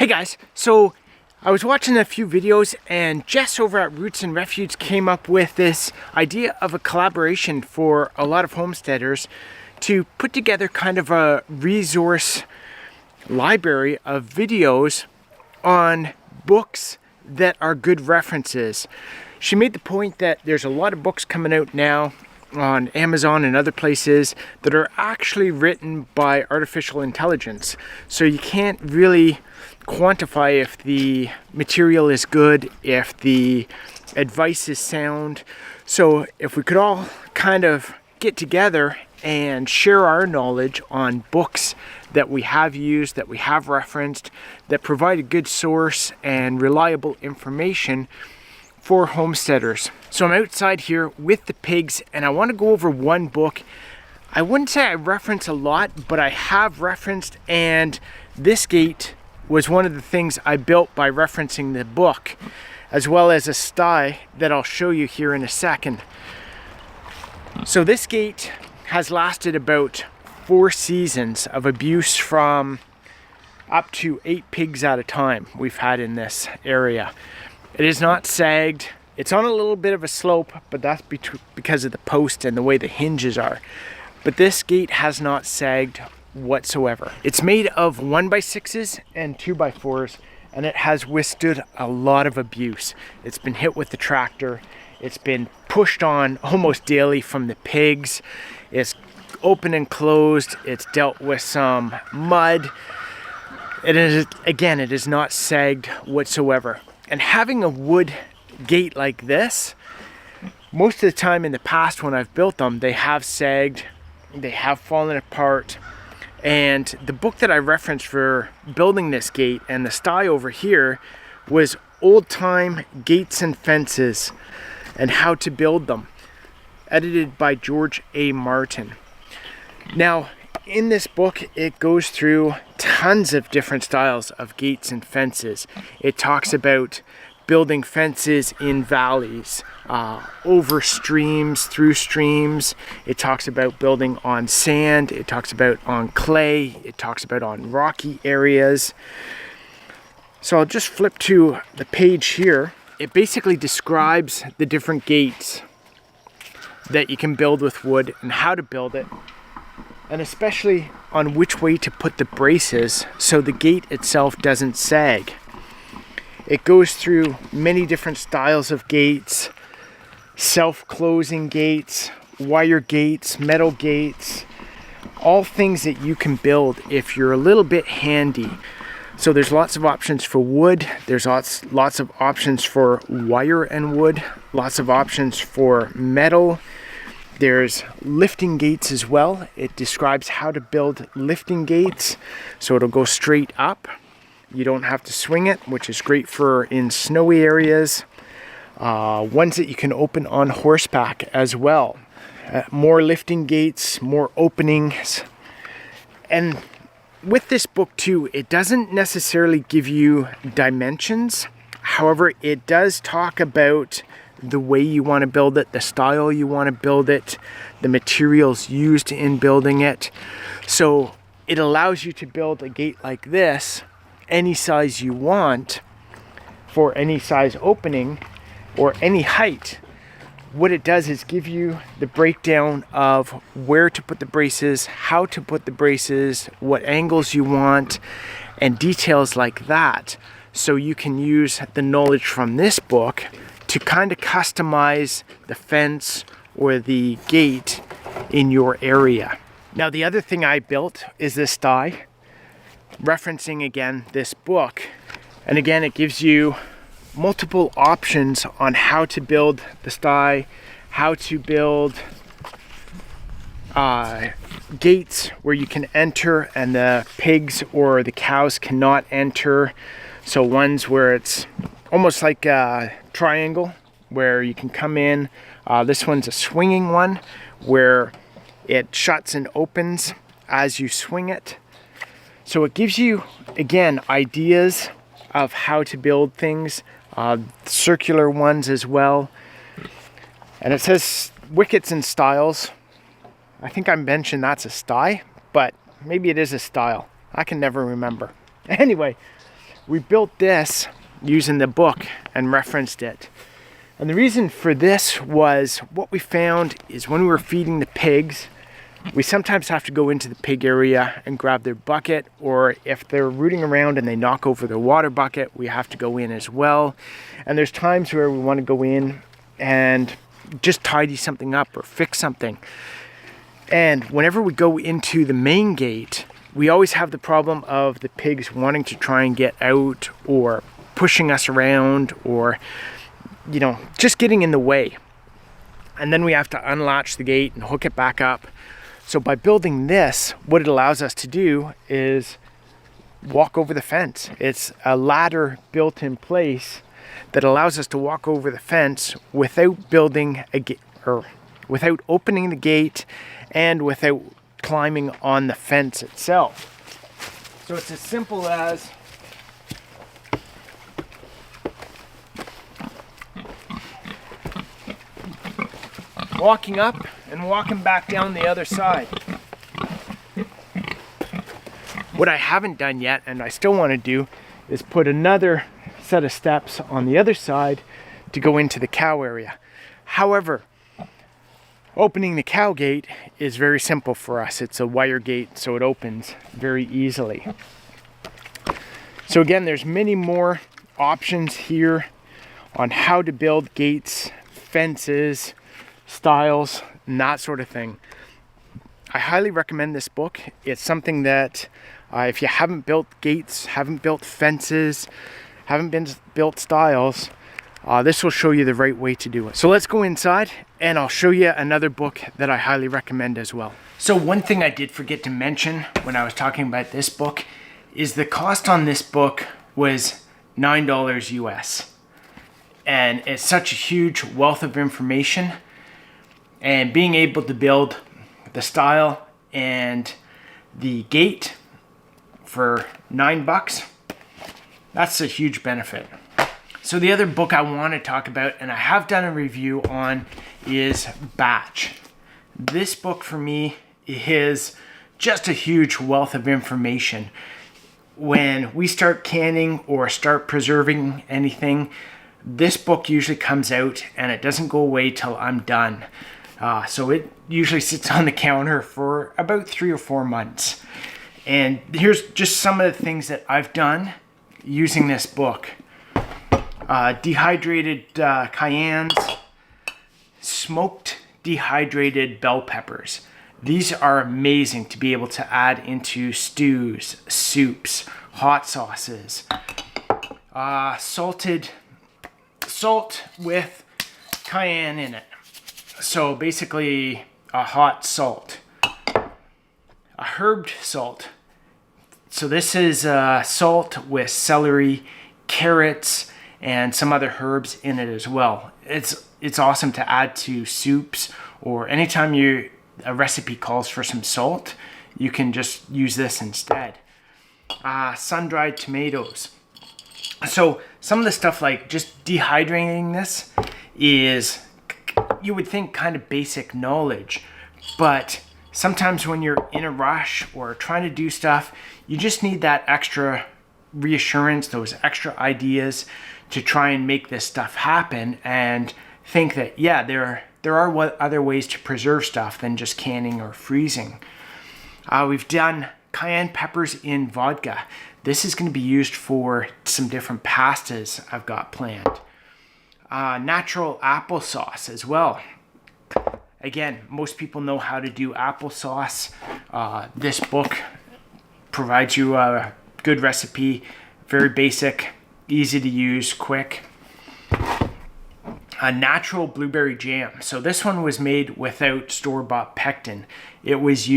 Hey guys, so I was watching a few videos and Jess over at Roots and Refuge came up with this idea of a collaboration for a lot of homesteaders to put together kind of a resource library of videos on books that are good references. She made the point that there's a lot of books coming out now on Amazon and other places that are actually written by artificial intelligence. So you can't really quantify if the material is good, if the advice is sound. So if we could all kind of get together and share our knowledge on books that we have used, that we have referenced, that provide a good source and reliable information for homesteaders. So I'm outside here with the pigs and I want to go over one book. I wouldn't say I reference a lot, but I have referenced, and this gate was one of the things I built by referencing the book, as well as a sty that I'll show you here in a second. So this gate has lasted about 4 seasons of abuse from up to 8 pigs at a time we've had in this area. It is not sagged. It's on a little bit of a slope, but that's because of the post and the way the hinges are. But this gate has not sagged whatsoever. It's made of 1x6s and 2x4s, and it has withstood a lot of abuse. It's been hit with the tractor. It's been pushed on almost daily from the pigs. It's open and closed. It's dealt with some mud. It is not sagged whatsoever. And having a wood gate like this, most of the time in the past when I've built them, they have sagged, they have fallen apart. And the book that I referenced for building this gate and the sty over here was Old Time Gates and Fences and How to Build Them, edited by George A. Martin. Now, in this book, it goes through tons of different styles of gates and fences. It talks about building fences in valleys, over streams, through streams. It talks about building on sand. It talks about on clay. It talks about on rocky areas. So I'll just flip to the page here. It basically describes the different gates that you can build with wood and how to build it, and especially on which way to put the braces so the gate itself doesn't sag. It goes through many different styles of gates, self-closing gates, wire gates, metal gates, all things that you can build if you're a little bit handy. So there's lots of options for wood, there's lots of options for wire and wood, lots of options for metal. There's lifting gates as well. It describes how to build lifting gates so it'll go straight up. You don't have to swing it, which is great for in snowy areas. Ones that you can open on horseback as well. More lifting gates, more openings. And with this book too, it doesn't necessarily give you dimensions. However, it does talk about the way you want to build it, the style you want to build it, the materials used in building it. So it allows you to build a gate like this any size you want, for any size opening or any height. What it does is give you the breakdown of where to put the braces, how to put the braces, what angles you want, and details like that. So you can use the knowledge from this book to kind of customize the fence or the gate in your area. Now, the other thing I built is this sty, referencing again this book. And again, it gives you multiple options on how to build the sty, how to build gates where you can enter and the pigs or the cows cannot enter. So ones where it's almost like a triangle where you can come in. This one's a swinging one where it shuts and opens as you swing it. So it gives you, again, ideas of how to build things, circular ones as well. And it says wickets and styles. I think I mentioned that's a sty, but maybe it is a style. I can never remember. Anyway, we built this using the book and referenced it. And the reason for this was what we found is when we were feeding the pigs, we sometimes have to go into the pig area and grab their bucket, or if they're rooting around and they knock over their water bucket, we have to go in as well. And there's times where we want to go in and just tidy something up or fix something. And whenever we go into the main gate, we always have the problem of the pigs wanting to try and get out, or pushing us around, or just getting in the way. And then we have to unlatch the gate and hook it back up. So by building this, what it allows us to do is walk over the fence. It's a ladder built in place that allows us to walk over the fence without building a gate, or without opening the gate, and without climbing on the fence itself. So it's as simple as walking up and walking back down the other side. What I haven't done yet, and I still want to do, is put another set of steps on the other side to go into the cow area. However, opening the cow gate is very simple for us. It's a wire gate, so it opens very easily. So again, there's many more options here on how to build gates, fences, styles, and that sort of thing. I highly recommend this book. It's something that if you haven't built gates, haven't built fences, haven't built styles, this will show you the right way to do it. So let's go inside and I'll show you another book that I highly recommend as well. So one thing I did forget to mention when I was talking about this book is the cost on this book was $9 US. And it's such a huge wealth of information, and being able to build the style and the gate for $9, that's a huge benefit. So the other book I want to talk about, and I have done a review on, is Batch. This book for me is just a huge wealth of information. When we start canning or start preserving anything, this book usually comes out and it doesn't go away till I'm done. So it usually sits on the counter for about 3 or 4 months. And here's just some of the things that I've done using this book. Dehydrated cayennes, smoked dehydrated bell peppers. These are amazing to be able to add into stews, soups, hot sauces. Salt with cayenne in it. So basically a hot salt. A herbed salt. So this is salt with celery, carrots, and some other herbs in it as well. It's awesome to add to soups, or anytime a recipe calls for some salt, you can just use this instead. Sun-dried tomatoes. So some of the stuff like just dehydrating this is, you would think, kind of basic knowledge, but sometimes when you're in a rush or trying to do stuff, you just need that extra reassurance, those extra ideas to try and make this stuff happen, and think that, yeah, there are other ways to preserve stuff than just canning or freezing. We've done cayenne peppers in vodka. This is going to be used for some different pastas I've got planned. Natural applesauce as well. Again, most people know how to do applesauce. This book provides you a good recipe, very basic, easy to use, quick. A natural blueberry jam. So this one was made without store-bought pectin. It was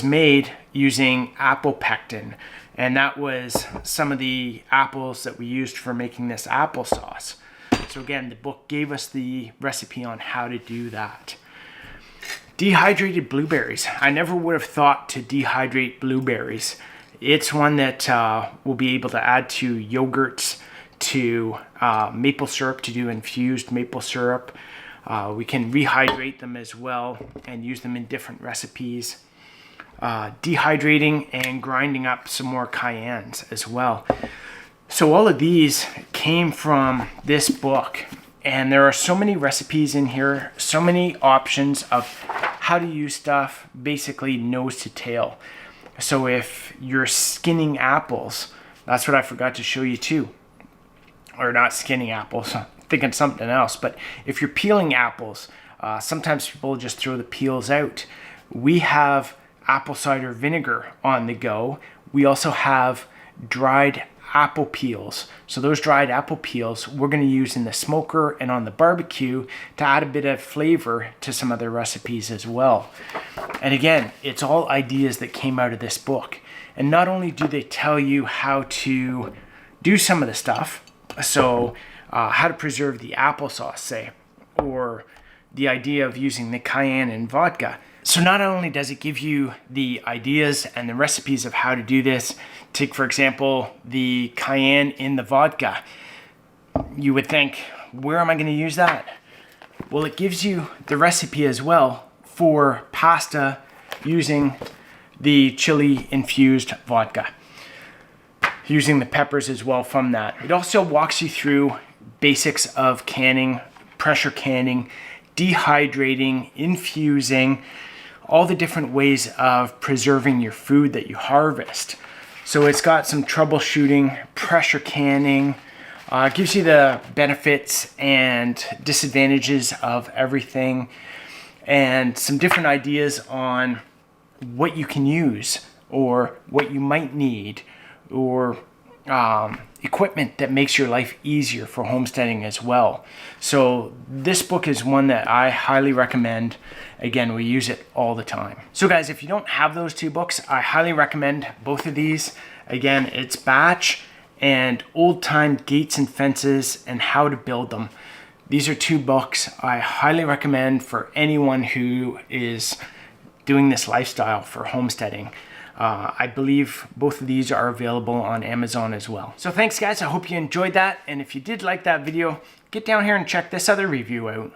made using apple pectin, and that was some of the apples that we used for making this applesauce. So again, the book gave us the recipe on how to do that. Dehydrated blueberries. I never would have thought to dehydrate blueberries. It's one that we'll be able to add to yogurts, to maple syrup, to do infused maple syrup. We can rehydrate them as well and use them in different recipes. dehydrating and grinding up some more cayennes as well. So all of these came from this book, and there are so many recipes in here, so many options of how to use stuff, basically nose to tail. So if you're skinning apples, that's what I forgot to show you too. Or not skinning apples, I'm thinking something else. But if you're peeling apples, sometimes people just throw the peels out. We have apple cider vinegar on the go. We also have dried apple peels. So those dried apple peels we're going to use in the smoker and on the barbecue to add a bit of flavor to some other recipes as well. And again, it's all ideas that came out of this book. And not only do they tell you how to do some of the stuff, so how to preserve the applesauce, say, or the idea of using the cayenne in vodka. So not only does it give you the ideas and the recipes of how to do this, take for example the cayenne in the vodka. You would think, where am I going to use that? Well, it gives you the recipe as well for pasta using the chili infused vodka, using the peppers as well from that. It also walks you through basics of canning, pressure canning, dehydrating, infusing, all the different ways of preserving your food that you harvest. So it's got some troubleshooting, pressure canning, gives you the benefits and disadvantages of everything, and some different ideas on what you can use or what you might need, or equipment that makes your life easier for homesteading as well. So this book is one that I highly recommend. Again, we use it all the time. So guys, if you don't have those two books, I highly recommend both of these. Again, it's Batch and Old Time Gates and Fences and How to Build Them. These are two books I highly recommend for anyone who is doing this lifestyle for homesteading. I believe both of these are available on Amazon as well. So thanks guys, I hope you enjoyed that. And if you did like that video, get down here and check this other review out.